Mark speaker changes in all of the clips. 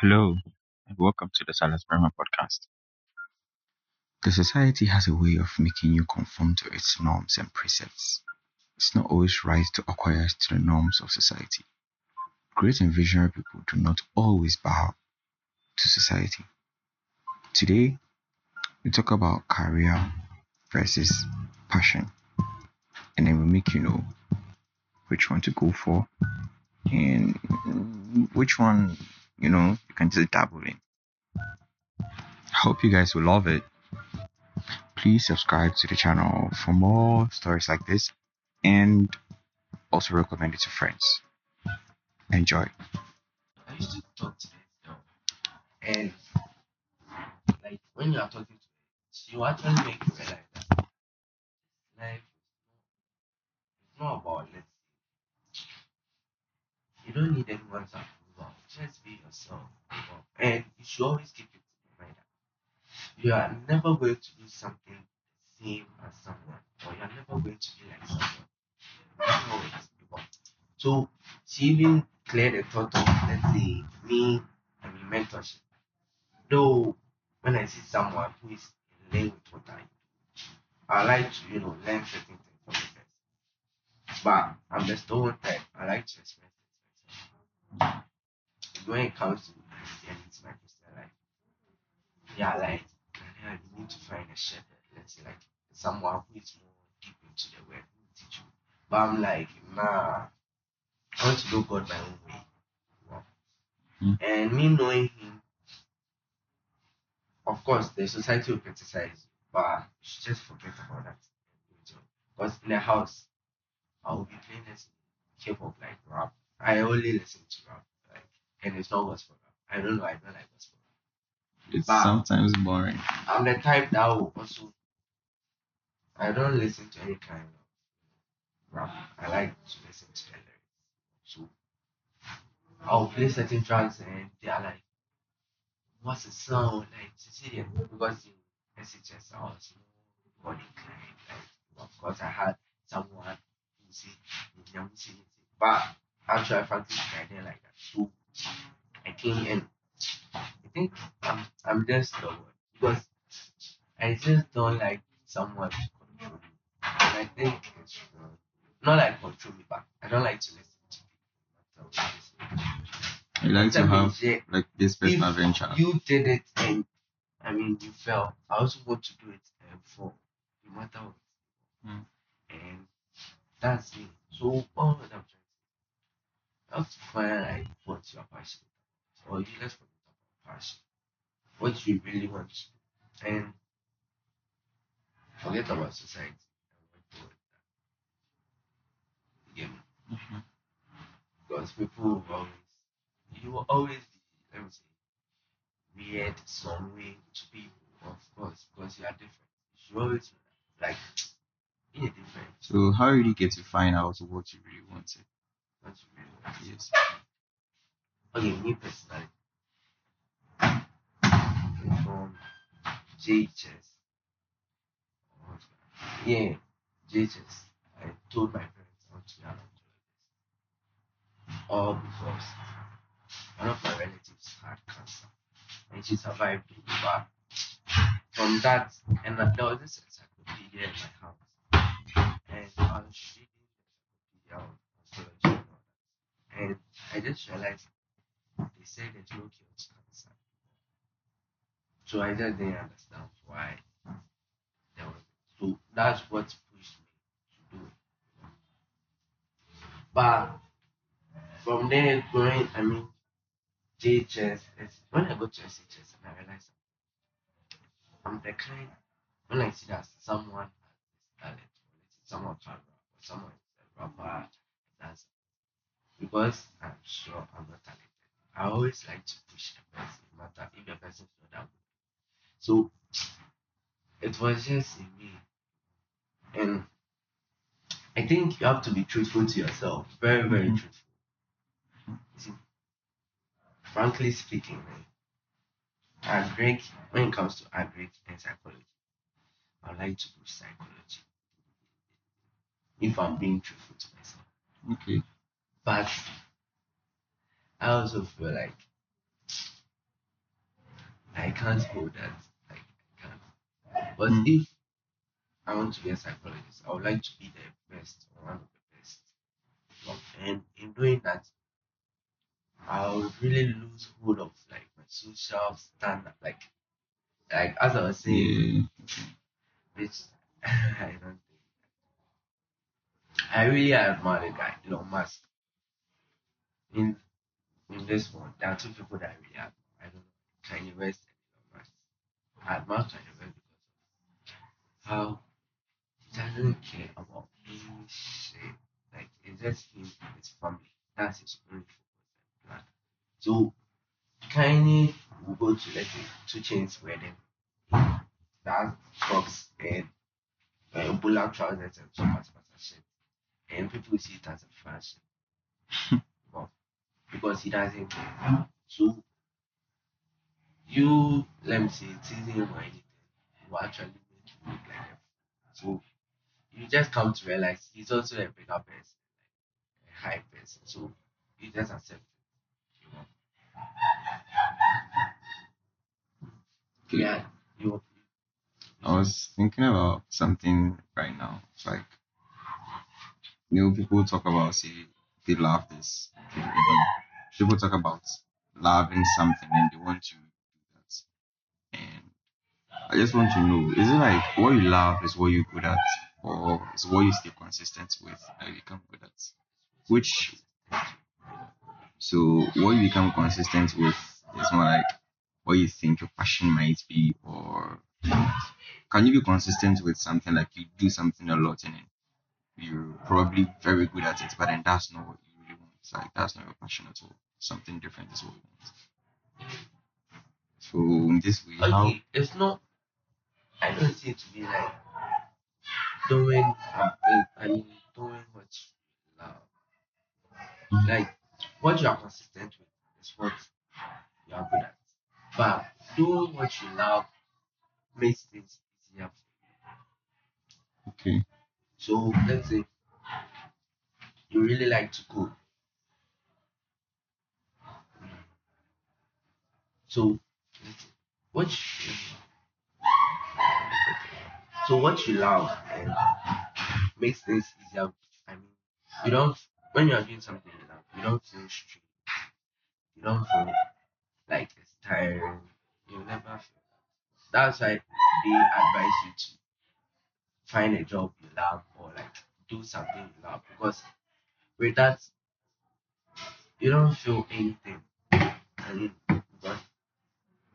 Speaker 1: Hello, and welcome to the Silas Brahma podcast. The society has a way of making you conform to its norms and precepts. It's not always right to acquiesce to the norms of society. Great and visionary people do not always bow to society. Today, we talk about career versus passion, and then we make you know which one to go for and which one, you can just dabble in. I hope you guys will love it. Please subscribe to the channel for more stories like this and also recommend it to friends. Enjoy.
Speaker 2: I used to talk to them, and like when you are talking to them, you actually make you realize that life is not about let's you don't need anyone's approval. Just be yourself. And you should always keep it in mind that you are never going to do something the same as someone, or you are never going to be like someone. That's how it is. So she even cleared the thought of let's say me and in mentorship. Though when I see someone who is in lane with what I like to, learn certain things from the person. But I'm the stone type. I like to express things myself. When it comes to Christianity, my Christian life, yeah, like yeah, you need to find a shepherd, let's say like someone who is more deep into the word who will teach you. But I'm like, nah, I want to know God my own way. Wow. And me knowing him, of course, the society will criticize you, but you should just forget about that. Because in the house, I will be playing this K-pop like rap. I only listen to rap, like, and it's not gospel rap. I don't know. I don't like gospel rap.
Speaker 1: It's
Speaker 2: But
Speaker 1: sometimes boring.
Speaker 2: I'm the type that will also. I don't listen to any kind of rap. I like to listen to the lyrics. So I'll play certain tracks and they are like, "What's the sound like?" Sicilian because in SHS I was more body inclined. Like, of course, I had someone who said, but actually, frankly, I didn't like that. So I came in. I think I'm just stubborn because I just don't like someone to control me. And I think it's wrong. Not like control me, but I don't like to listen to people. That's how
Speaker 1: I like to have like this personal venture.
Speaker 2: you did it and I mean you fell. I also want to do it for no matter what.
Speaker 1: Mm.
Speaker 2: And that's me. So all that I'm trying to say, you have to find like what you're passionate about. Or you let's forget about passion. What you really want to do. And forget about society and work toward that. Again,
Speaker 1: Mhm.
Speaker 2: because people will always you will always be let me say weird some way to people, of course, because you are different. You should always like be a different
Speaker 1: So how did you get to find out what you really wanted?
Speaker 2: what you really want.
Speaker 1: Yes.
Speaker 2: Okay, me personally, from JHS, yeah, JHS, I told my parents I want to be an oncologist. All because one of my relatives had cancer and she survived it. But from that, and there was this encyclopedia in my house, and I was reading the encyclopedia on astrology and all that. And I just realized they said there's no cure to cancer. So I just didn't understand why there was. So that's what pushed me to do it. But from there, going, I mean, JHS, when I go to SHS and I realized I'm the kind, when I see that someone has this talent, or let's say someone can rap, or someone is a rapper, that's because I'm sure I'm not talented. I always like to push the person, no matter if the person is not that good. So it was just in me. And I think you have to be truthful to yourself. Very, very
Speaker 1: Mhm.
Speaker 2: truthful. You see, frankly speaking, agric, when it comes to agric and psychology, I like to do psychology if I'm being truthful to myself.
Speaker 1: Okay.
Speaker 2: But I also feel like can't hold that. Like I can't. But
Speaker 1: Mm.
Speaker 2: if I want to be a psychologist, I would like to be the best or one of the best. And in doing that, I would really lose hold of like my social standard. Like as I was saying,
Speaker 1: Yeah.
Speaker 2: which I don't think I really admire the guy, Elon Musk. In in this one, there are two people that I really admire. I don't know, Kanye West and Elon Musk. I admire Kanye West because of how he doesn't care about any shit. Like it's just him and his family. That's his only focus and plan. So Kanye will go to let's say 2 Chainz wedding. That crocs and bullet trousers and some shit. And people see it as a fashion. But because he doesn't care. So you let me say teasing him or anything will actually make you look like a fool. So you just come to realize he's also a bigger person, a high person. So you just accept it.
Speaker 1: Okay.
Speaker 2: Yeah, you
Speaker 1: I was thinking about something right now. It's like, people talk about, say, they love this. Okay, and then people talk about loving something and they want to do that. And I just want to know, is it like what you love is what you're good at, or is what you stay consistent with that you become good at? Which, so what you become consistent with is more like what you think your passion might be, or can you be consistent with something like you do something a lot and then you're probably very good at it, but then that's not what you really want. It's like that's not your passion at all. Something different is what you want. So in this way, how?
Speaker 2: okay. It's not. I don't see it to be like doing something. I mean, doing what you love. Like what you are consistent with is what you are good at. But doing what you love makes things easier.
Speaker 1: Okay,
Speaker 2: So let's say you really like to cook. So what you, so what you love and makes things easier. I mean, you don't when you are doing something you love, you don't feel stressed. You don't feel like it's tiring. You never feel. That's why they advise you to find a job you love or like do something you love because with that you don't feel anything. I mean, because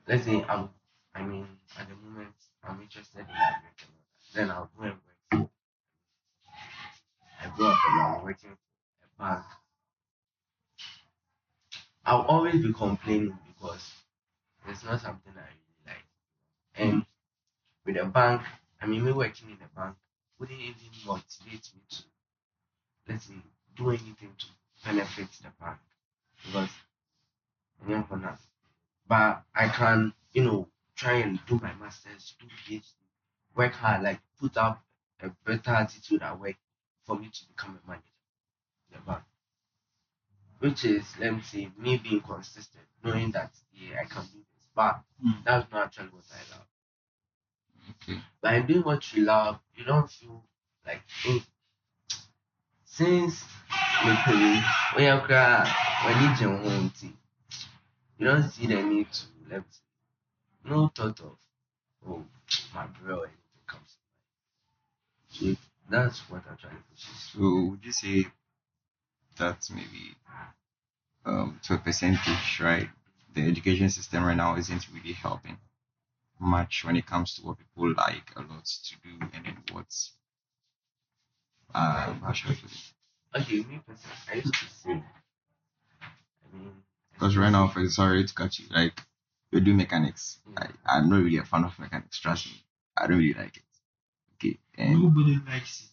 Speaker 2: let's say I mean, at the moment I'm interested in American, then I'll go and work for. I grew up alone working for a bank. I'll always be complaining because it's not something I really like. And with a bank, I mean, me working in a bank wouldn't even motivate me to, let's say, do anything to benefit the bank because I am for that. But I can, try and do my masters, do PhD, work hard, like put up a better attitude at work for me to become a manager in the bank. Which is, let me say, me being consistent, knowing that yeah, I can do this. But that's not actually what I love.
Speaker 1: okay,
Speaker 2: By doing what you love, you don't feel like since literally when you cry, when you jump home, you don't see the need to let no thought of oh my bro anything comes. So that's what actually pushes.
Speaker 1: so would you say that maybe to a percentage, right? The education system right now isn't really helping much when it comes to what people like a lot to do and then what's how should I put it?
Speaker 2: Okay, me personally, I used to say, I mean, I
Speaker 1: Because
Speaker 2: still
Speaker 1: right now,
Speaker 2: say,
Speaker 1: for sorry to cut you, like we do mechanics.
Speaker 2: yeah,
Speaker 1: I'm not really a fan of mechanics. Trust me, I don't really like it. Okay, and
Speaker 3: Nobody likes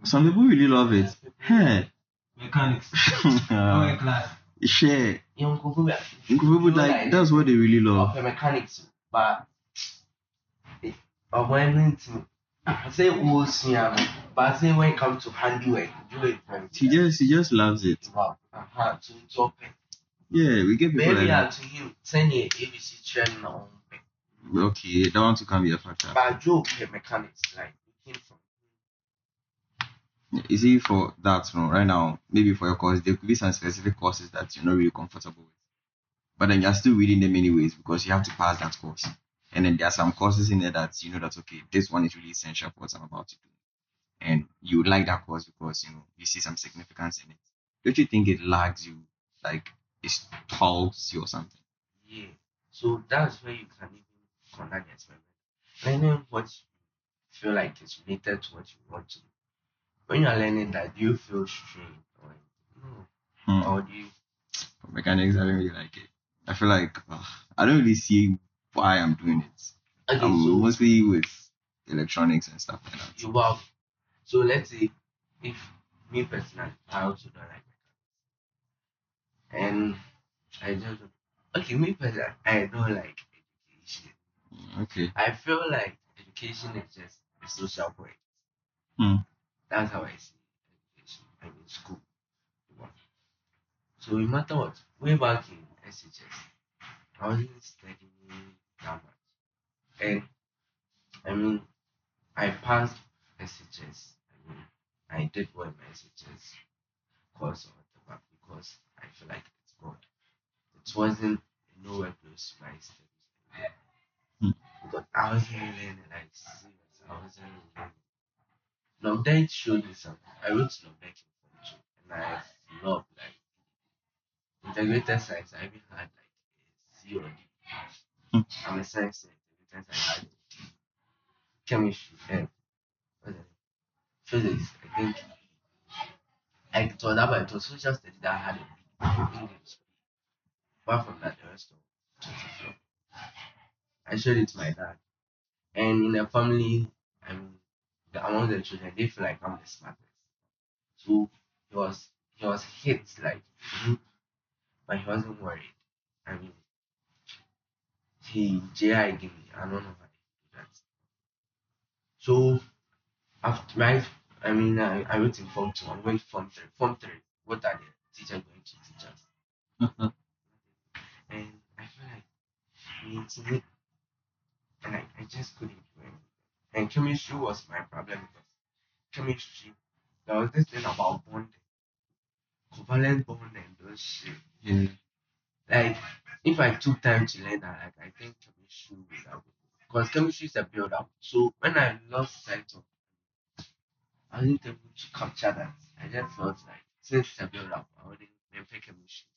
Speaker 3: it.
Speaker 1: some people really love it. Hey,
Speaker 3: Mechanics. Our class.
Speaker 1: share.
Speaker 2: young people,
Speaker 1: People like that's what they really love.
Speaker 2: of mechanics, but when I say but I say when it comes to handiwork, do it very
Speaker 1: He just loves it.
Speaker 2: wow. To open.
Speaker 1: Yeah, we get people
Speaker 2: Maybe
Speaker 1: like that.
Speaker 2: to him, send a ABC training on
Speaker 1: Okay, that one too can be a factor.
Speaker 2: But Joe mechanics, like looking from
Speaker 1: Is it for that? No, right now, maybe for your course, there could be some specific courses that you're not really comfortable with, but then you're still reading them anyways because you have to pass that course. And then there are some courses in there that you know that okay, this one is really essential for what I'm about to do, and you like that course because you know you see some significance in it. Don't you think it lags you, like it stalls you or something?
Speaker 2: yeah. So that's where you can even conduct the experiment. Learning what you feel like is related to what you want to do. When you are learning that, do you feel strained or no?
Speaker 1: Hmm.
Speaker 2: Or do you
Speaker 1: For mechanics, I don't really like it. I feel like I don't really see why I'm doing it.
Speaker 2: okay,
Speaker 1: I'm
Speaker 2: so
Speaker 1: mostly with electronics and stuff like that.
Speaker 2: you have so let's say if me personally I also don't like and I just okay me personally I don't like education.
Speaker 1: Okay.
Speaker 2: I feel like education is just a social point.
Speaker 1: Hmm.
Speaker 2: That's how I see education. I mean school. So no matter what, way back in SHS, I wasn't studying that much. And I mean I passed SHS. I mean I did well in my SHS course or whatever because I feel like it's good. It wasn't nowhere close to my studies
Speaker 1: Hmm.
Speaker 2: because I wasn't really learning like serious. I wasn't really learning. Logdeck showed me something. I wrote Logdeck in Form 2 and I loved like integrated science. I even had like a C or D.
Speaker 1: Hmm.
Speaker 2: I'm a science student. Integrated science. I had chemistry, what's it? Physics. I think it was that, but it was social studies that I had a B. English. Apart from that, the rest of it was a flop. I showed it to my dad. And in the family, I mean, among the children, they feel like I'm the smartest. So he was he was hit like, but he wasn't worried. I mean, he JI gave me. I don't know how he did that. So after right, I mean, I wrote in Form 2. I'm going to Form 3. Form 3. What are the teacher going to teach us? And I feel like me, and I just couldn't do it. And chemistry was my problem because chemistry, there was this thing about bonding, covalent bond and those shit.
Speaker 1: Yeah.
Speaker 2: Like, if I took time to learn that, like, I think chemistry would have been. Because chemistry is a build up. So when I lost sight of, I wasn't able to capture that. I just felt like, since it's a build up, I wouldn't pick chemistry.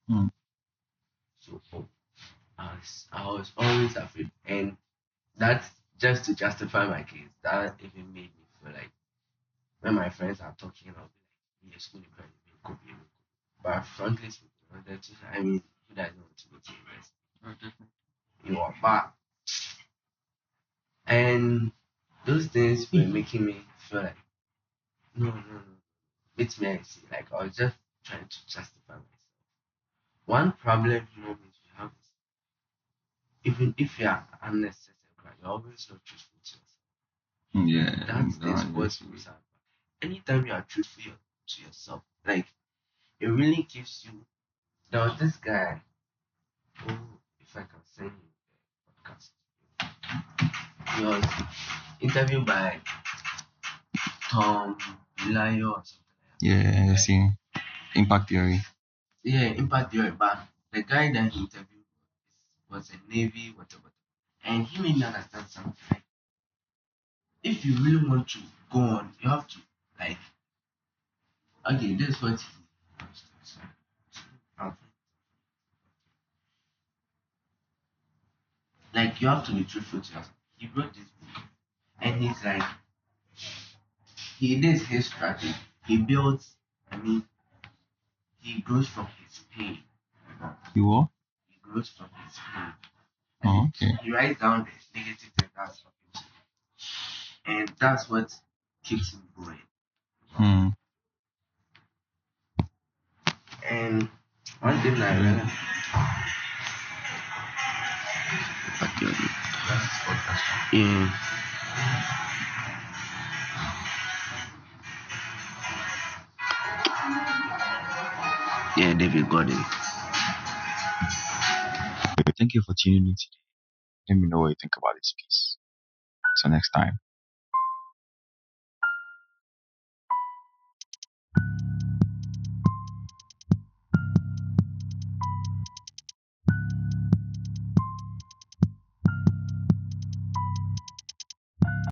Speaker 1: Hmm.
Speaker 2: So I was always afraid. And that's just to justify my case. That even made me feel like when my friends are talking, I'll be like, yeah, school credit, copy. But frankly speaking, I mean, who doesn't want to go to university?
Speaker 1: Oh, definitely.
Speaker 2: You know, but and those things were making me feel like no. It's me I see. Like I was just trying to justify myself. One problem moment you have is even if you are unnecessary, you're always not truthful to yourself.
Speaker 1: Yeah,
Speaker 2: That
Speaker 1: that
Speaker 2: is
Speaker 1: one
Speaker 2: what
Speaker 1: is
Speaker 2: most are. Anytime you are truthful to yourself, like it really gives you. There was this guy. Oh, if I can send you the podcast. He was interviewed by Tom Lion or something like that.
Speaker 1: yeah, I see. Impact theory.
Speaker 2: Yeah, impact theory, but the guy that he interviewed was a Navy, whatever. And he made me understand something. Like, if you really want to go on, you have to, like, okay, this is what he. Like, you have to be truthful to yourself. He wrote this book, and he's like, he did his strategy. He builds, I mean, he grows from his pain. You know,
Speaker 1: You what?
Speaker 2: he grows from his pain.
Speaker 1: Oh,
Speaker 2: And
Speaker 1: okay.
Speaker 2: he writes down the negative things that's happening. And that's what keeps him going.
Speaker 1: Hmm.
Speaker 2: And one thing I realized,
Speaker 1: Impact theory.
Speaker 2: yeah, yeah, David got it.
Speaker 1: Thank you for tuning in. Let me know what you think about this piece. Till next time.